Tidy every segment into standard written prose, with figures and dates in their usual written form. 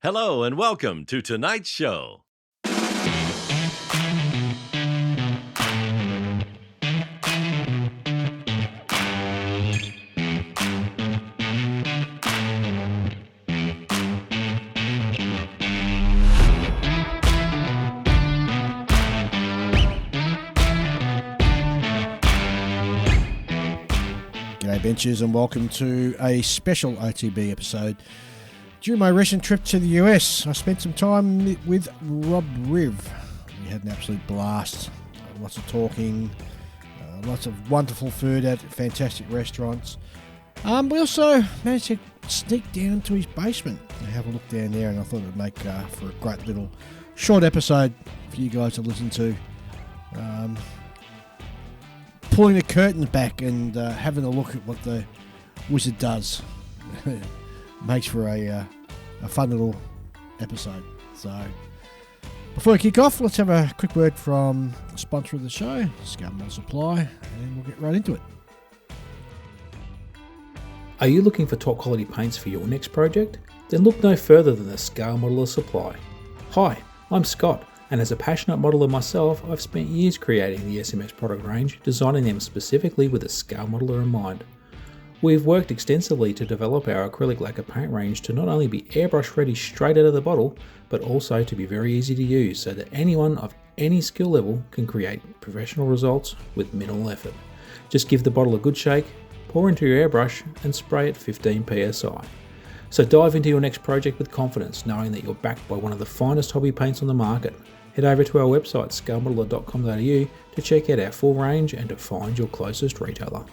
Hello and welcome to tonight's show. G'day benchers and welcome to a special OTB episode. During my recent trip to the US, I spent some time with Rob Riv. We had an absolute blast. Lots of talking, lots of wonderful food at fantastic restaurants. We also managed to sneak down to his basement and have a look down there, and I thought it would make for a great little short episode for you guys to listen to. Pulling the curtains back and having a look at what the wizard does. Makes for a fun little episode. So, before we kick off, let's have a quick word from the sponsor of the show, Scale Model Supply, and we'll get right into it. Are you looking for top quality paints for your next project? Then look no further than the Scale Modeler Supply. Hi, I'm Scott, and as a passionate modeler myself, I've spent years creating the SMS product range, designing them specifically with a scale modeler in mind. We've worked extensively to develop our acrylic lacquer paint range to not only be airbrush ready straight out of the bottle, but also to be very easy to use so that anyone of any skill level can create professional results with minimal effort. Just give the bottle a good shake, pour into your airbrush and spray at 15 psi. So dive into your next project with confidence, knowing that you're backed by one of the finest hobby paints on the market. Head over to our website scalemodeler.com.au to check out our full range and to find your closest retailer.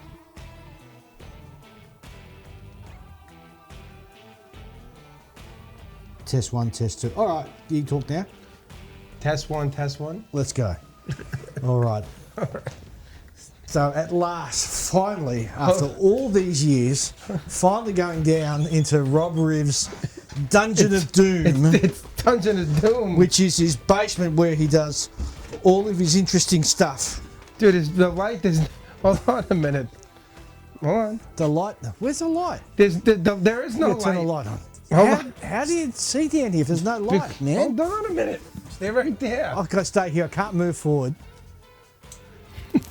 Test one, test two. All right, you can talk now. Test one, test one. Let's go. All right. So at last, finally, after all these years, finally going down into Rob Riv's Dungeon of Doom. It's Dungeon of Doom. Which is his basement where he does all of his interesting stuff. Dude, the light is... Hold on a minute. Hold on. The light? Where's the light? There is no light. Turn the light on. Hold How do you see down here if there's no light, man? Hold on a minute. Stay right there. I've got to stay here. I can't move forward.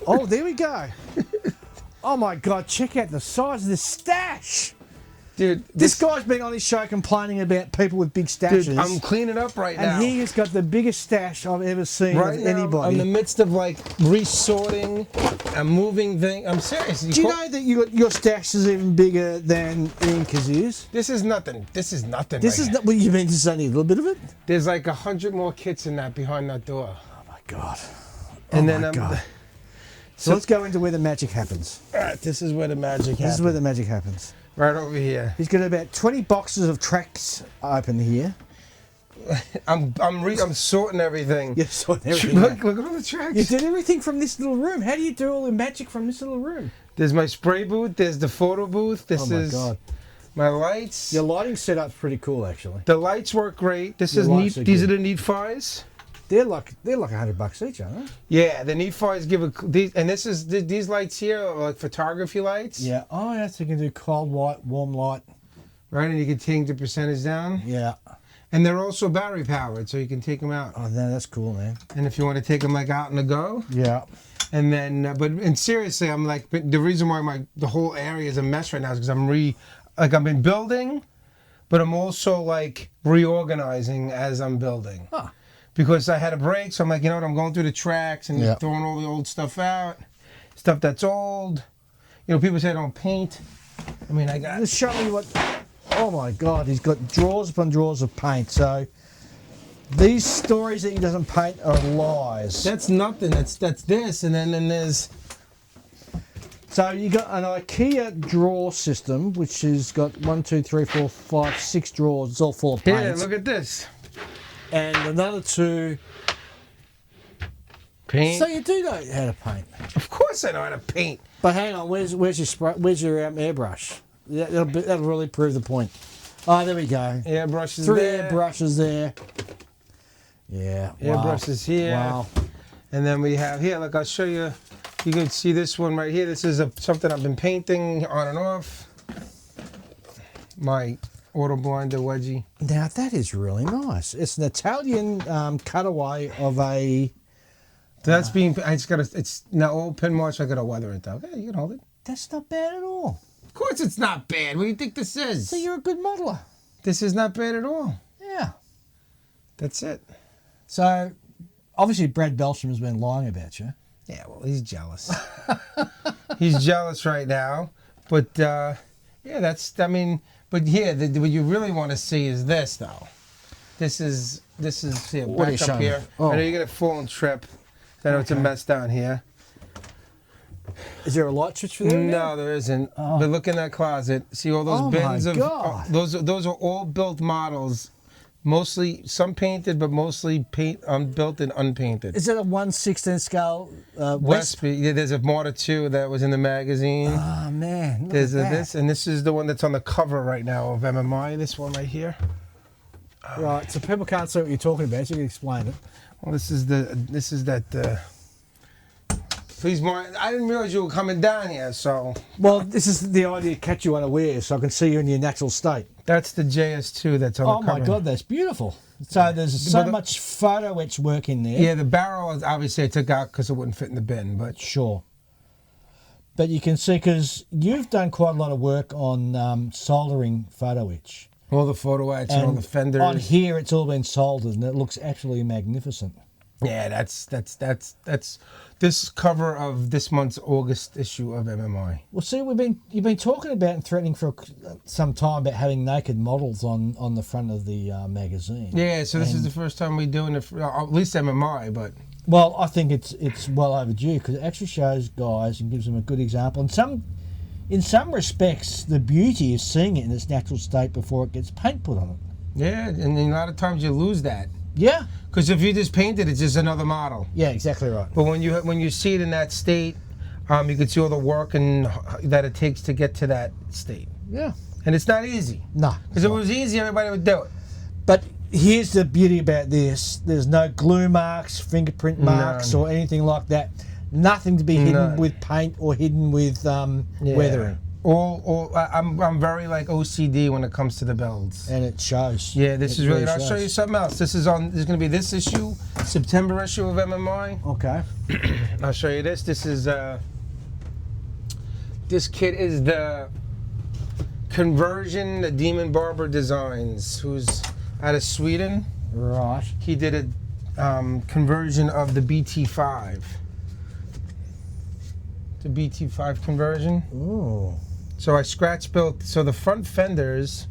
Oh, there we go. Oh my God, check out the size of this stash. Dude, this guy's been on his show complaining about people with big stashes. Dude, I'm cleaning up right now. And he has got the biggest stash I've ever seen right of now, anybody. I'm in the midst of like resorting and moving things. I'm serious. Do you know that your stash is even bigger than Inca's is? This is nothing. This is nothing. This is not. What you mean? This is only a little bit of it. There's like 100 more kits in that behind that door. Oh my God. And oh my God. So let's go into where the magic happens. All right, this is where the magic happens. This is where the magic happens. Right over here. He's got about 20 boxes of tracks open here. I'm sorting everything. You're sorting everything. Look at all the tracks. You did everything from this little room. How do you do all the magic from this little room? There's my spray booth. There's the photo booth. This is God. My lights. Your lighting setup's pretty cool, actually. The lights work great. This is neat. These are the Neat Fies. They're like $100 each, aren't they? Yeah, the Neat Fies give these lights here are like photography lights. Yeah. Oh, yeah. So you can do cold light, warm light. Right, and you can take the percentage down. Yeah. And they're also battery powered, so you can take them out. Oh, no, that's cool, man. And if you want to take them like out on the go. Yeah. And then, and seriously, I'm like, the reason why the whole area is a mess right now is because I've been building, but I'm also like reorganizing as I'm building. Huh. Because I had a break, so I'm like, you know what, I'm going through the tracks and throwing all the old stuff out, stuff that's old. You know, people say I don't paint. I mean, I got... Just show me what... Oh my God, he's got drawers upon drawers of paint. So these stories that he doesn't paint are lies. That's nothing. That's this, and then there's... So you got an IKEA drawer system, which has got 1, 2, 3, 4, 5, 6 drawers. It's all full of paint. Here, look at this. And another 2... Paint. So you do know how to paint. Of course I know how to paint. But hang on, where's your airbrush? That'll really prove the point. Oh, there we go. Airbrushes 3 there. airbrushes there. Yeah. Airbrushes here. Wow. And then we have here, look, I'll show you. You can see this one right here. This is something I've been painting on and off. My auto blinder wedgie. Now that is really nice. It's an Italian cutaway of a. So that's being. I just gotta. It's now all pin marks. I gotta weather it though. Okay, you can hold it. That's not bad at all. Of course, it's not bad. What do you think this is? So you're a good modeler. This is not bad at all. Yeah. That's it. So, obviously, Brad Belsham has been lying about you. Yeah, well, he's jealous. He's jealous right now. But, yeah, that's, I mean, but yeah, what you really want to see is this, though. This is here, What are you back up showing here. me? Oh. I know you're going to fall and trip. I know it's a mess down here. Is there a light switch for that? No, there isn't. But look in that closet. See all those Oh, bins my of God. those are all built models. Mostly some painted, but mostly built and unpainted. Is that a 1/16 scale West? Westby, yeah, there's a Marta 2 that was in the magazine. Oh man, look There's at that. this, and this is the one that's on the cover right now of MMI. This one right here. Right, so people can't see what you're talking about. So you can explain it. Well, this is that. Please, Mark. I didn't realize you were coming down here, so Well, this is the idea to catch you unawares, so I can see you in your natural state. that's the JS2 that's on Oh the cover. my God, that's beautiful. So there's so But much photo etch work in there. Yeah, the barrel is obviously I took out because it wouldn't fit in the bin, but Sure. But you can see, because you've done quite a lot of work on soldering photo etch. all the photo etch and all the fenders. on here, it's all been soldered, and it looks absolutely magnificent. Yeah, that's this cover of this month's August issue of MMI. Well, see, you've been talking about and threatening for some time about having naked models on the front of the magazine. Yeah, so this is the first time we're doing it, for, at least MMI, but Well, I think it's well overdue, because it actually shows guys and gives them a good example. And in some respects, the beauty is seeing it in its natural state before it gets paint put on it. yeah, and a lot of times you lose that. Yeah. Because if you just paint it, it's just another model. Yeah, exactly right. But when you see it in that state, you can see all the work and that it takes to get to that state. Yeah. And it's not easy. No. Because if it was easy, everybody would do it. But here's the beauty about this. There's no glue marks, fingerprint marks, None. or anything like that. Nothing to be hidden None. with paint or hidden with weathering. I'm very like OCD when it comes to the builds. And it shows. Yeah, this It is really. really I'll show shows. you something else. This is going to be this issue, September issue of MMI. Okay. I'll show you this. This is this kit is the conversion, the Demon Barber Designs, who's out of Sweden. Right. He did a conversion of the BT5. The BT5 conversion. Ooh. So I scratch built. So the front fenders.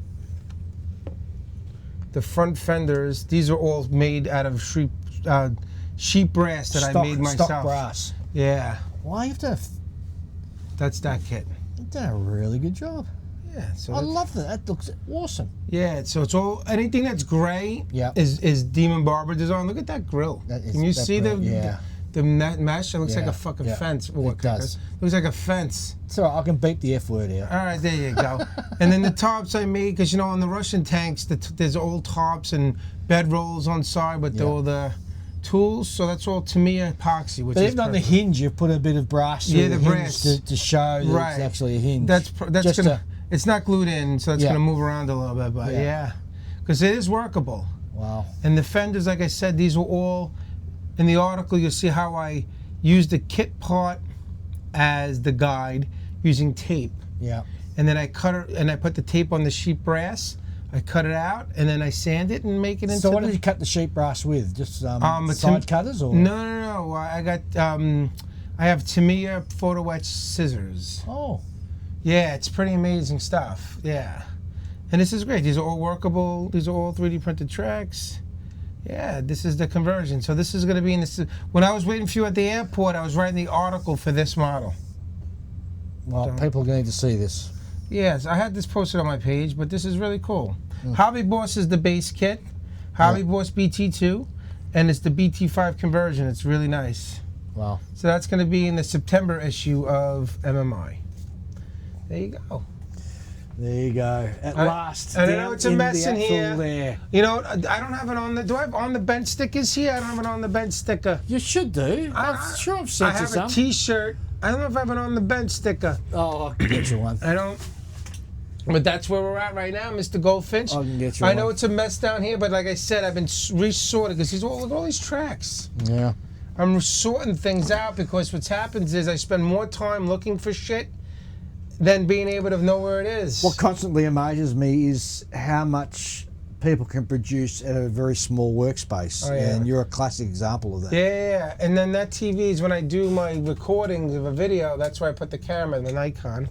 These are all made out of sheep brass that I made myself. Stock brass. Yeah, Why, that's that kit. you've done a really good job. Yeah, so I that's- love that. That looks awesome. yeah. So it's all anything that's gray. Yeah. Is Demon Barber design. Look at that grill. That is- Can you that see grill, yeah. the mesh? It looks like Yeah, a fucking yeah. fence. It does. Looks like a fence. It's all right. I can beep the F word out. All right, there you go. And then the tops I made, because on the Russian tanks, there's old tops and bed rolls on side with Yeah. all the tools. So that's all Tamiya epoxy, which But is even on the perfect. hinge, you've put a bit of brass through Yeah, the the hinge brass. to show that Right. it's actually a hinge. That's Just gonna. It's not glued in, so it's Yeah. gonna move around a little bit. But Yeah. yeah, because it is workable. Wow. And the fenders, like I said, these were all in the article. You'll see how I used the kit part as the guide using tape, Yeah. and then I cut it and I put the tape on the sheep brass. I cut it out and then I sand it and make it into. So what did you cut the sheep brass with? Just a side cutters or? No. I got. I have Tamiya photo etch scissors. Oh. Yeah, it's pretty amazing stuff. Yeah. And this is great. These are all workable. These are all 3D printed tracks. Yeah, this is the conversion. So this is going to be in this. When I was waiting for you at the airport, I was writing the article for this model. Well, people are going to need to see this. Yes, I had this posted on my page, but this is really cool. Hobby Boss is the base kit. Hobby Boss BT2. And it's the BT5 conversion. It's really nice. Wow. So that's going to be in the September issue of MMI. There you go. There you go. At last. I know down it's a mess the in actual here. There. You know, I don't have it on the. Do I have on the bench stickers here? I don't have it on the bench sticker. You should do. I'm sure I've I sent you have some. a T-shirt. I don't know if I have it on the bench sticker. Oh, I can get you one. I don't. But that's where we're at right now, Mr. Goldfinch. I can get you I know one. it's a mess down here, but like I said, I've been resorted because look at all these tracks. Yeah. I'm sorting things out because what's happens is I spend more time looking for shit than being able to know where it is. What constantly amazes me is how much people can produce at a very small workspace, Oh, yeah. and you're a classic example of that. Yeah, and then that TV is when I do my recordings of a video, that's where I put the camera, the Nikon.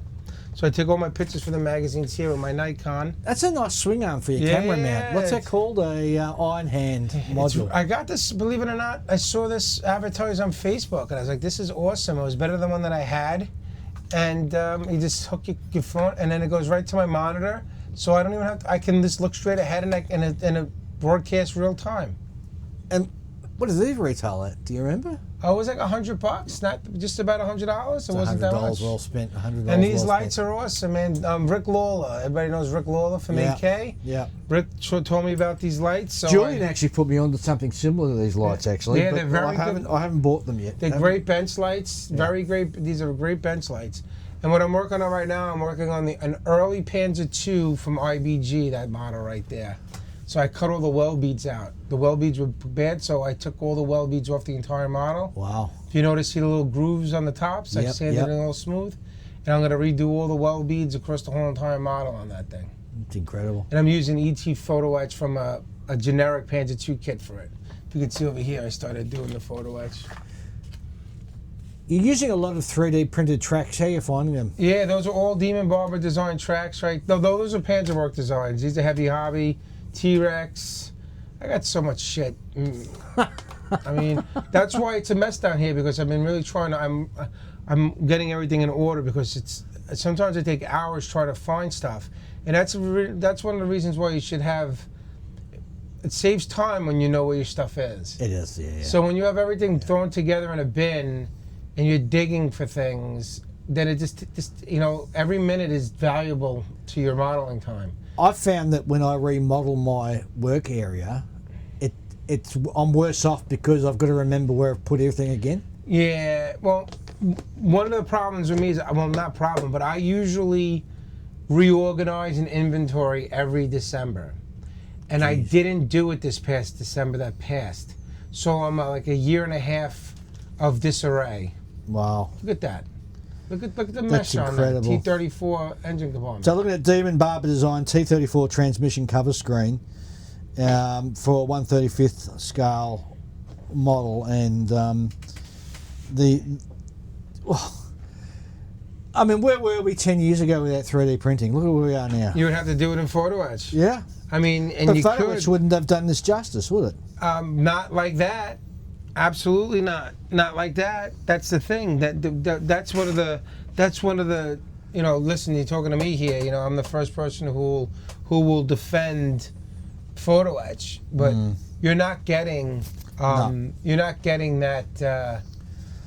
So I take all my pictures for the magazines here with my Nikon. That's a nice swing arm for your Yeah, camera mount. What's that called? A iron hand module. I got this, believe it or not, I saw this advertised on Facebook, and I was like, this is awesome. It was better than the one that I had. And you just hook your phone, and then it goes right to my monitor. So I don't even have to, I can just look straight ahead and it broadcasts real time. And what does these retail at? Do you remember? Oh, it was like $100, not just about $100. It wasn't that much. $100 well spent. $100. And these well lights spent. are awesome, man. Rick Lawler, everybody knows Rick Lawler from Yeah. AK. Yeah. Rick told me about these lights. So Julian actually put me onto something similar to these lights, actually. Yeah, but they're very I haven't bought them yet. they're great bench lights, very great. These are great bench lights. And what I'm working on right now, I'm working on an early Panzer II from IBG, that model right there. So I cut all the well beads out. The well beads were bad, so I took all the well beads off the entire model. Wow. If you notice, see the little grooves on the tops? I sanded it a little smooth. And I'm going to redo all the well beads across the whole entire model on that thing. It's incredible. And I'm using ET photo etch from a generic Panzer II kit for it. If you can see over here, I started doing the photo etch. You're using a lot of 3D printed tracks. How are you finding them? Yeah, those are all Demon Barber design tracks, right? No, those are Panzerwerk designs. These are Heavy Hobby, T-Rex. I got so much shit. I mean, that's why it's a mess down here, because I've been really trying to. I'm getting everything in order, because it's sometimes it takes hours trying to find stuff, and that's one of the reasons why you should have. It saves time when you know where your stuff is. It is, yeah. So when you have everything thrown together in a bin, and you're digging for things, then it just every minute is valuable to your modeling time. I've found that when I remodel my work area, I'm worse off because I've got to remember where I've put everything again. Yeah, well, one of the problems with me is, well, not problem, but I usually reorganize an inventory every December. And I didn't do it this past December that passed. So I'm like a year and a half of disarray. Wow. Look at that. Look at the That's mesh on that incredible. T34 engine compartment. So looking at Demon Barber Design T34 transmission cover screen for 1/35th scale model, and I mean, where were we 10 years ago without 3D printing? Look at where we are now. You would have to do it in photo etch. Yeah. I mean, and But you photo could. etch wouldn't have done this justice, would it? Not like that. Absolutely not. Not like that. That's the thing. That's one of the. Listen, you're talking to me here. I'm the first person who will defend photo etch, but you're not getting. You're not getting that.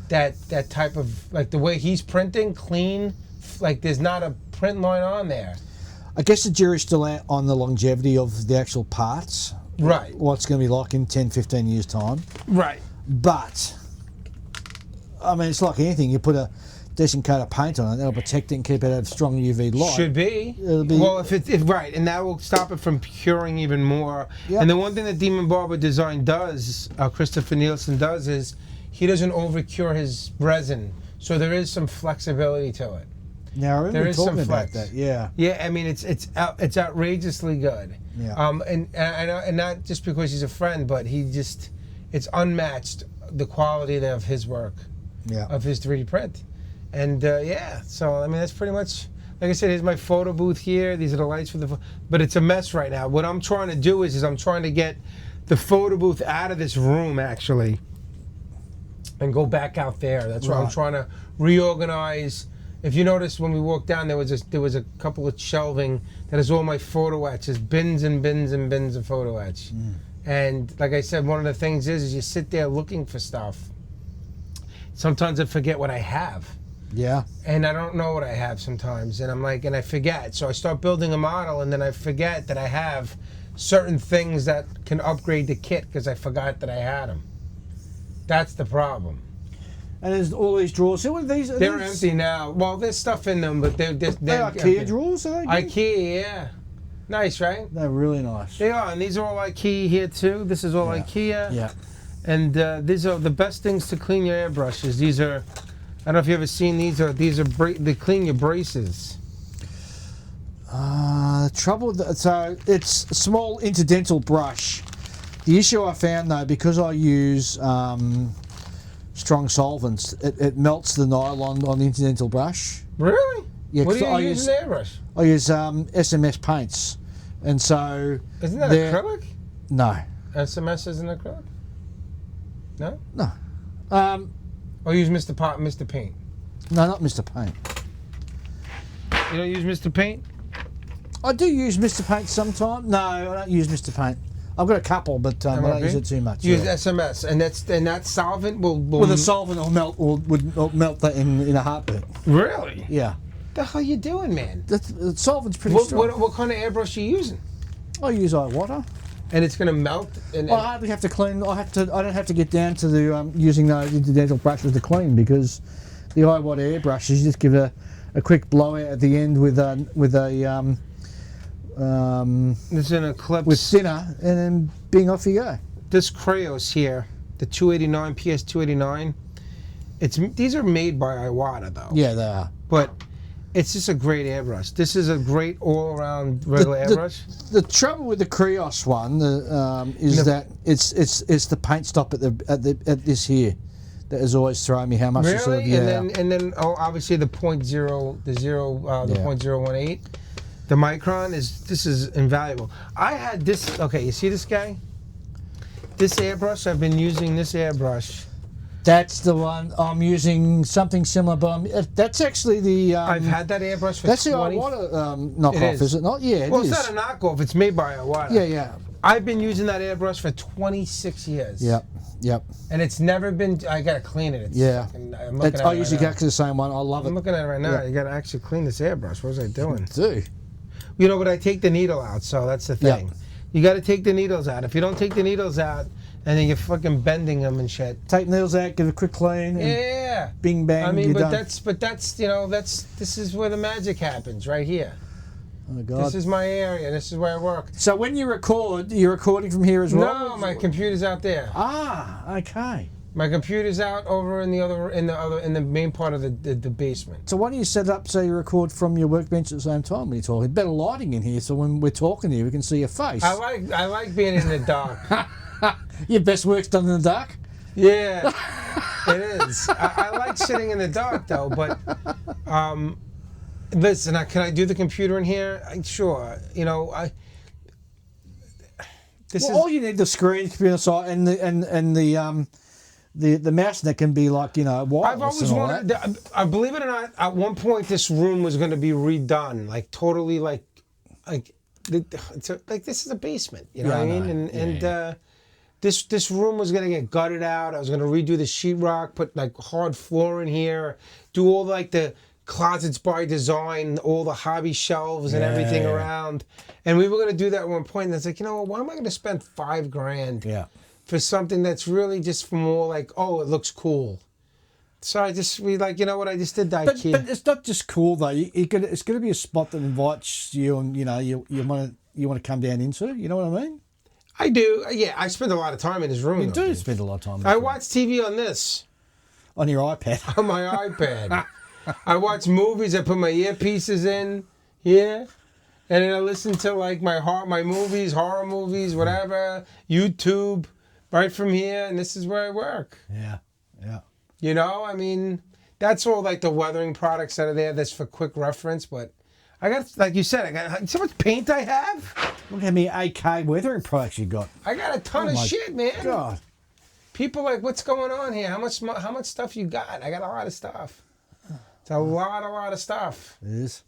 That type of, like, the way he's printing clean. Like, there's not a print line on there. I guess the jury's still out on the longevity of the actual parts. Right. What it's going to be like in 10, 15 years' time. Right. But, I mean, it's like anything. You put a decent coat of paint on it, that'll protect it and keep it out of strong UV light. Should be. It'll be. Well, if right, and that will stop it from curing even more. Yep. And the one thing that Demon Barber Design does, Christopher Nielsen does, is he doesn't over-cure his resin. So there is some flexibility to it. Now, I remember There is talking some about flex. that, yeah. Yeah, I mean, it's outrageously good. Yeah. And not just because he's a friend, but it's unmatched, the quality of his work, Yeah. of his 3D print. And so I mean, that's pretty much, like I said, here's my photo booth here. These are the lights for but it's a mess right now. What I'm trying to do is I'm trying to get the photo booth out of this room, actually, and go back out there. That's why I'm Right. trying to reorganize. If you notice, when we walked down, there was a couple of shelving that is all my photo etches, bins and bins and bins of photo etch. And like I said, one of the things is you sit there looking for stuff. Sometimes I forget what I have. Yeah. And I don't know what I have sometimes, and and I forget. So I start building a model, and then I forget that I have certain things that can upgrade the kit because I forgot that I had them. That's the problem. And there's all these drawers. So what are these? They're empty now. Well, there's stuff in them, but they're IKEA empty. drawers, are they? IKEA, yeah. Nice, right? They're really nice. They are, and these are all IKEA here too. This is all IKEA. Yeah. And these are the best things to clean your airbrushes. These are, I don't know if you ever seen these. They clean your braces. The trouble with so it's a small interdental brush. The issue I found though, because I use strong solvents, it melts the nylon on the interdental brush. Really? Yeah. What do you 'cause use an airbrush? I use SMS paints, and so Isn't that acrylic? No. SMS isn't acrylic? No? No. Or use Mr. Paint? No, not Mr. Paint. You don't use Mr. Paint? I do use Mr. Paint sometimes. No, I don't use Mr. Paint. I've got a couple, but I don't use it too much. Use SMS, and that solvent will. Well, the solvent will melt. Would melt that in a heartbeat. Really? Yeah. The hell you doing, man? The solvent's pretty strong. What kind of airbrush are you using? I use water. And it's going to melt. And I hardly have to clean. I don't have to get down to the using those interdental brushes to clean, because the iWatt airbrushes, you just give a quick blowout at the end with a There's an Eclipse with thinner, and then bing, off you go. This Crayo's here, the 289 PS 289. These are made by Iwata though. Yeah, they are. But it's just a great airbrush. This is a great all-around regular airbrush. The trouble with the Krios one is that it's the paint stop at this here that has always thrown me how much. Really? Sort of, yeah. And then obviously the .018. The micron is invaluable. I had this. Okay, you see this guy? This airbrush. I've been using this airbrush. That's the one I'm using. Something similar, but that's actually the. I've had that airbrush for that's 20. the Iwata knockoff, is it not? Yeah, well, it's not a knockoff. It's made by Iwata. Yeah, yeah. I've been using that airbrush for 26 years. Yep. And it's never been. I gotta clean it. It's fucking, I'm looking at it I usually right go to the same one. I love it. I'm looking at it right now. Yeah. You gotta actually clean this airbrush. What was I doing? Do. You know, but I take the needle out, so that's the thing. Yep. You got to take the needles out. If you don't take the needles out, and then you're fucking bending them and shit. Take needles out, give a quick clean. And yeah. Bing bang. I mean, you're done. that's this is where the magic happens, right here. Oh God. This is my area. This is where I work. So when you record, you're recording from here as well? No, my computer's out there. Ah, okay. My computer's out over in the main part of the basement. So why don't you set it up so you record from your workbench at the same time when you're talking? Better lighting in here, so when we're talking to you, we can see your face. I like being in the dark. Your best work's done in the dark? Yeah, it is. I like sitting in the dark though, but listen, can I do the computer in here? Sure. You know, all you need the screen, computer side, and the mouse that can be like, wireless. I've always wanted. I believe it or not, at one point this room was going to be redone, like totally, like this is a basement. You know what I mean? And this room was going to get gutted out. I was going to redo the sheetrock, put like hard floor in here, do all like the closets by design, all the hobby shelves and everything around. And we were going to do that at one point. And it's like, you know what? Why am I going to spend $5,000? Yeah. For something that's really just for more like, oh, it looks cool. So I just you know what, I just did that. But it's not just cool though. It's going to be a spot that invites you, and you want to come down into. You know what I mean? I do. Yeah, I spend a lot of time in his room. You do spend a lot of time. I watch TV on this. On your iPad. On my iPad. I watch movies. I put my earpieces in here. And then I listen to like my movies, horror movies, whatever, YouTube. Right from here, and this is where I work. Yeah. You know, I mean, that's all like the weathering products that are there. That's for quick reference, but I got, like you said, I got so much paint I have. Look how many AK weathering products you got. I got a ton of shit, man. God. People like, what's going on here? How much stuff you got? I got a lot of stuff. It's a lot of stuff. It is.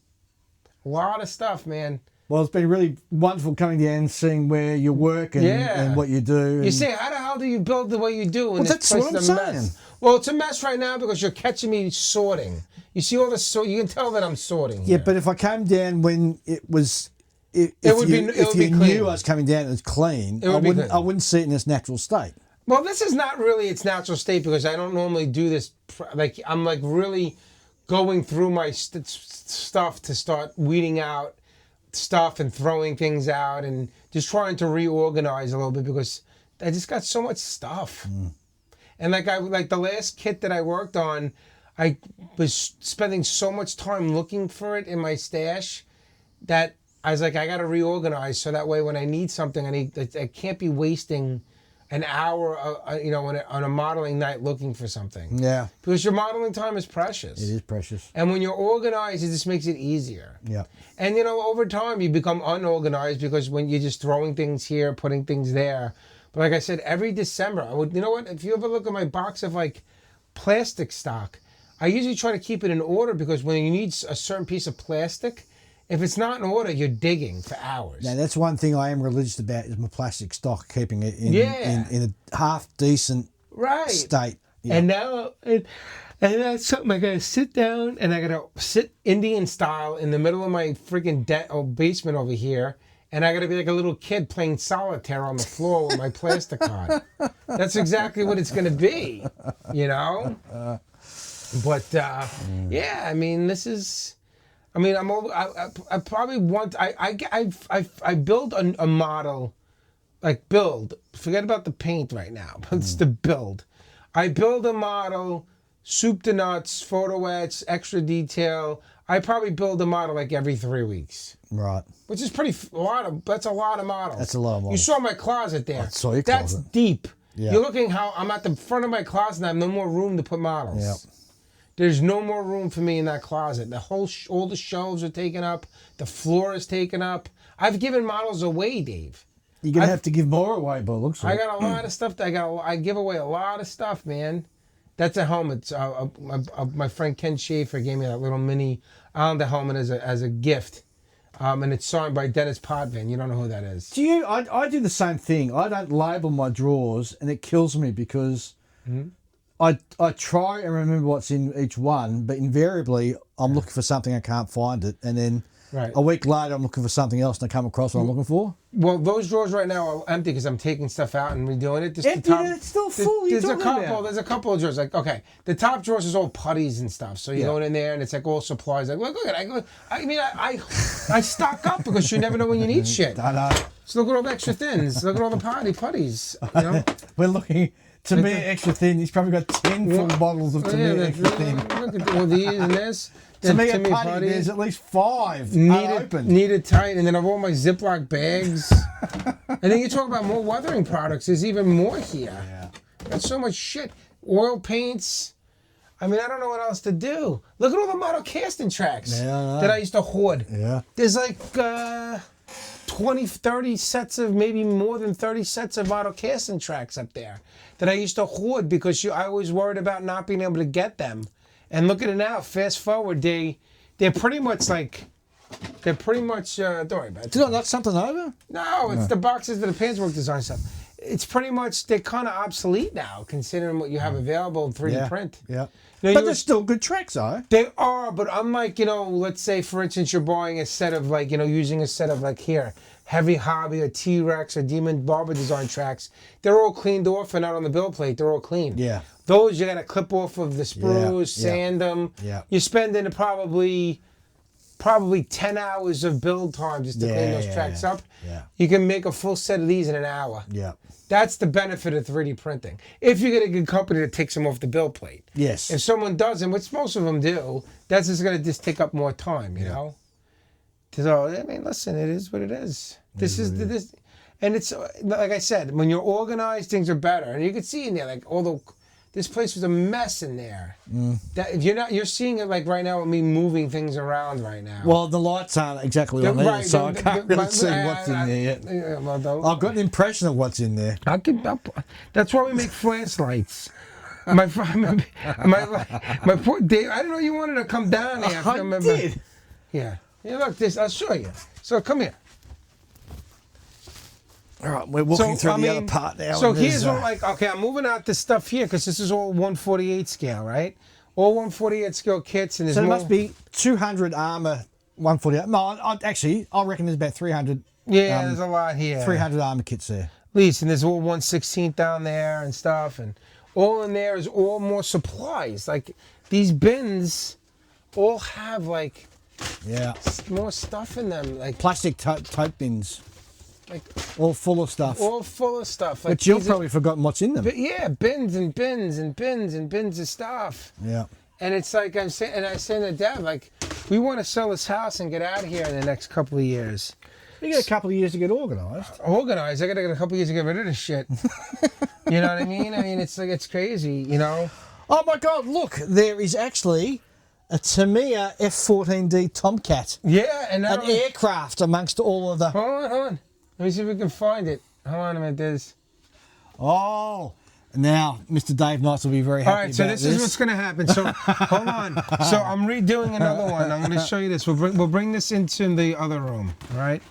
A lot of stuff, man. Well, it's been really wonderful coming down and seeing where you work and what you do. You say, how the hell do you build the way you do? Well, that's what I'm saying. Mess? Well, it's a mess right now because you're catching me sorting. You see all the you can tell that I'm sorting. Yeah, here. but if I came down when it was, if it would you be knew I was coming down and it was clean, I wouldn't see it in its natural state. Well, this is not really its natural state because I don't normally do this. Like I'm like really going through my stuff to start weeding out stuff and throwing things out and just trying to reorganize a little bit because I just got so much stuff. And like the last kit that I worked on, I was spending so much time looking for it in my stash that I was like, I got to reorganize so that way when I need something, I can't be wasting an hour, on a modeling night looking for something. Yeah. Because your modeling time is precious. It is precious. And when you're organized, it just makes it easier. Yeah. And, over time, you become unorganized because when you're just throwing things here, putting things there. But like I said, every December, you know what? If you ever look at my box of, like, plastic stock, I usually try to keep it in order because when you need a certain piece of plastic, if it's not in order, you're digging for hours. Now, that's one thing I am religious about is my plastic stock, keeping it in a half decent state. Yeah. And now, and that's something I gotta sit down and I gotta sit Indian style in the middle of my freaking basement over here, and I gotta be like a little kid playing solitaire on the floor with my plastic card. That's exactly what it's gonna be, But yeah, I mean, this is. I mean, I probably want. I build a model, like build. Forget about the paint right now. But it's the build. I build a model, soup to nuts, photo etch, extra detail. I probably build a model like every 3 weeks. Right. Which is that's a lot of models. That's a lot of models. You saw my closet there. I saw your That's closet. deep. Yeah. You're looking how I'm at the front of my closet and I have no more room to put models. Yep. There's no more room for me in that closet. The whole, all the shelves are taken up. The floor is taken up. I've given models away, Dave. You're gonna have to give more away, but it looks I like. got a lot of stuff. I give away a lot of stuff, man. That's a helmet. My friend Ken Schaefer gave me that little mini Islander helmet as a gift, and it's signed by Dennis Potvin. You don't know who that is. Do you? I do the same thing. I don't label my drawers, and it kills me because. I try and remember what's in each one, but invariably I'm looking for something, I can't find it, and then a week later I'm looking for something else and I come across what I'm looking for. Well, those drawers right now are empty because I'm taking stuff out and redoing it. It's still full. There's a couple of drawers. Like, okay, the top drawers is all putties and stuff. So you're going in there and it's like all supplies. Like, look at it. I stock up because you never know when you need shit. I know. So look at all the extra thins. Look at all the putties. We're looking. Tamir Extra Thin. He's probably got 10 full bottles of Tamir Extra Thin. Look at all these and this. Tamir Putty, there's at least 5 unopened. Needed tight, and then I've all my Ziploc bags. And then you talk about more weathering products. There's even more here. Yeah. There's so much shit. Oil paints. I mean, I don't know what else to do. Look at all the model casting tracks that I used to hoard. Yeah. There's like 20, 30 sets of, maybe more than 30 sets of model casting tracks up there that I used to hoard because I was worried about not being able to get them. And look at it now. Fast forward, they're pretty much don't worry about it. Did I knock something over? No, it's the boxes that the Panswork design stuff. It's pretty much, they're kind of obsolete now, considering what you have available in 3D print. Yeah. But they're still good tracks, though. They are, but unlike, let's say, for instance, you're buying a set of, like, using a set of, like, here, Heavy Hobby or T-Rex or Demon Barber design tracks, they're all cleaned off and not on the build plate. They're all clean. Yeah. Those, you got to clip off of the sprues, sand them. Yeah. You're spending probably 10 hours of build time just to clean those tracks up. Yeah. You can make a full set of these in an hour. Yeah. That's the benefit of 3D printing. If you get a good company that takes them off the build plate. Yes. If someone doesn't, which most of them do, that's just going to just take up more time, you know? So, I mean, listen, it is what it is. And it's, like I said, when you're organized, things are better. And you can see in there, like, this place was a mess in there. That you're seeing it like right now with me moving things around right now. Well, the lights aren't exactly on there, so I can't really see what's in there yet. I've got an impression of what's in there. That's why we make flashlights. My poor Dave, I didn't know you wanted to come down here. I did. Yeah. Look, I'll show you. So come here. All right, we're walking through the other part now. So here's what, I'm moving out this stuff here because this is all 148 scale, right? All 148 scale kits. And so there must be 200 armor 148. No, I reckon there's about 300. Yeah, there's a lot here. 300 armor kits there. lease, and there's all 1/16 down there and stuff, and all in there is all more supplies. Like these bins all have like Yeah. more stuff in them, like Plastic tote bins, like all full of stuff. all full of stuff. Like But you've these are- probably forgotten what's in them. But yeah, bins and bins and bins and bins of stuff. Yeah. And it's like I'm saying, and I say to Dad, like, we want to sell this house and get out of here in the next couple of years. You got a couple of years to get organised. Organized. I got to get a couple of years to get rid of this shit. You know what I mean? I mean, it's like it's crazy. You know. Oh my God! Look, there is actually a Tamiya F-14D Tomcat, Yeah, and an aircraft amongst all of the. Hold on. Let me see if we can find it. Hold on a minute. There's. Oh, now Mr. Dave Knights will be very happy. All right, so about this is what's going to happen. So hold on. So I'm redoing another one. I'm going to show you this. We'll bring this into the other room. All right.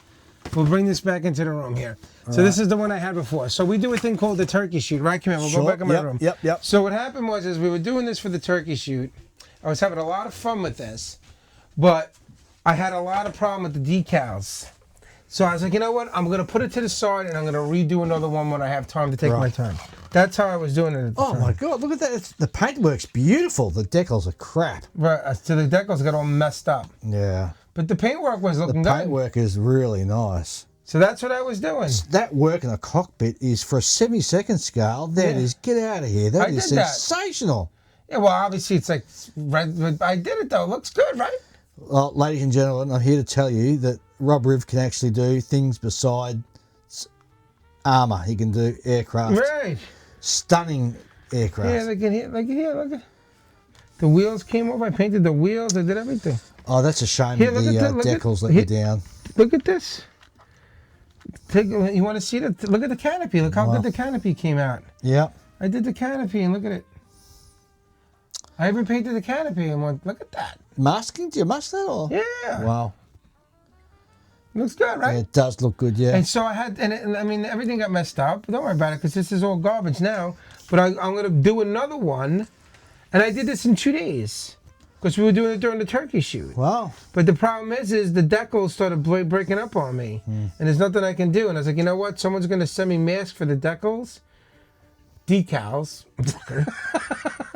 We'll bring this back into the room here. So this is the one I had before. So we do a thing called the turkey shoot, right? Come here. We'll go back in my room. Yep. So what happened was, we were doing this for the turkey shoot. I was having a lot of fun with this, but I had a lot of problem with the decals. So I was like, you know what? I'm going to put it to the side, and I'm going to redo another one when I have time to take my time. That's how I was doing it at the time. my God! Look at that. The paintwork's beautiful. The decals are crap. Right, so the decals got all messed up. Yeah. But the paintwork was The looking good. paintwork is really nice. So that's what I was doing. That work in a cockpit is for a 72nd scale. That is, get out of here. That I is did that. sensational. Yeah, well, obviously it's like red, but I did it though. It looks good, right? Well, ladies and gentlemen, I'm here to tell you that Rob Riv can actually do things besides armour. He can do aircraft. Right. Stunning aircraft. Yeah, look at here, look at. The wheels came off. I painted the wheels. I did everything. Oh, that's a shame Here, that look the at that, decals let you down. Look at this. You want to see that? Look at the canopy. Look how good the canopy came out. Yeah. I did the canopy and look at it. I even painted the canopy and went, look at that. Masking? Do you mask that? Or? Yeah. Wow. Looks good, right? Yeah, it does look good, yeah. And so I had, and I mean, everything got messed up. But don't worry about it because this is all garbage now. But I'm going to do another one. And I did this in 2 days because we were doing it during the turkey shoot. Wow. But the problem is the decals started breaking up on me. And there's nothing I can do. And I was like, you know what? Someone's going to send me masks for the decals. Decals.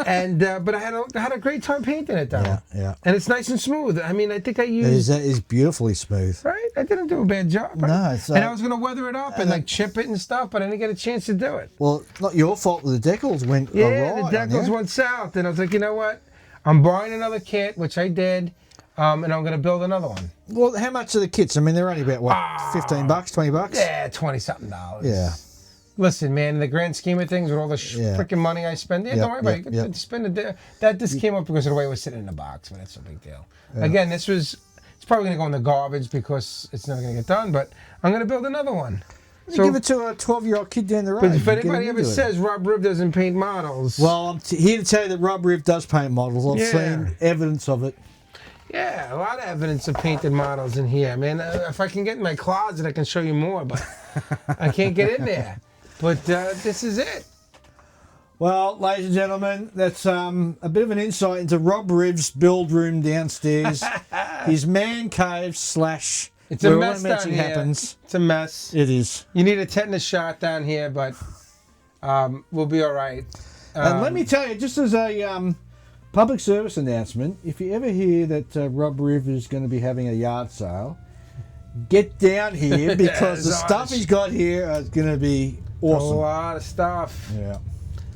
And but I had a great time painting it though. Yeah. And it's nice and smooth. I mean, I think I used... That is beautifully smooth. Right? I didn't do a bad job. Right? No, it's... and I was going to weather it up and like chip it and stuff, but I didn't get a chance to do it. Well, it's not your fault that the decals went awry. The decals went south. And I was like, you know what? I'm buying another kit, which I did, and I'm going to build another one. Well, how much are the kits? I mean, they're only about, what, $15, $20? Yeah, $20-something. Yeah. Listen, man, in the grand scheme of things, with all the freaking money I spend, don't worry about it. You can spend this came up because of the way it was sitting in the box, but that's no big deal. Yeah. Again, it's probably going to go in the garbage because it's never going to get done, but I'm going to build another one. So give it to a 12-year-old kid down the road. But if anybody ever says Rob Riv doesn't paint models... Well, I'm here to tell you that Rob Riv does paint models. I've seen evidence of it. Yeah, a lot of evidence of painted models in here, man. If I can get in my closet, I can show you more, but I can't get in there. But this is it. Well, ladies and gentlemen, that's a bit of an insight into Rob Riv's build room downstairs. His man cave / it's a mess down here. Happens. It's a mess. It is. You need a tetanus shot down here, but we'll be all right. And let me tell you, just as a public service announcement, if you ever hear that Rob Riv is going to be having a yard sale, get down here because the stuff he's got here is going to be awesome. A lot of stuff. Yeah.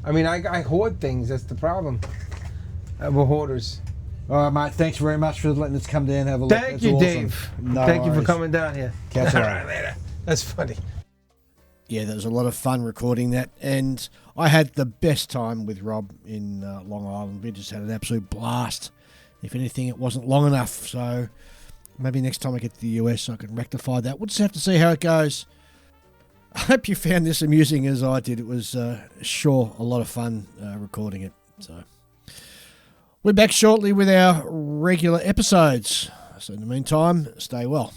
I mean, I hoard things. That's the problem. We're hoarders. All right, mate. Thanks very much for letting us come down and have a look. Thank you, awesome. Dave. No Thank you worries. for coming down here. Catch you later. That's funny. Yeah, there was a lot of fun recording that, and I had the best time with Rob in Long Island. We just had an absolute blast. If anything, it wasn't long enough, so maybe next time I get to the US I can rectify that. We'll just have to see how it goes. I hope you found this amusing as I did. It was sure a lot of fun recording it. So we're back shortly with our regular episodes. So in the meantime, stay well.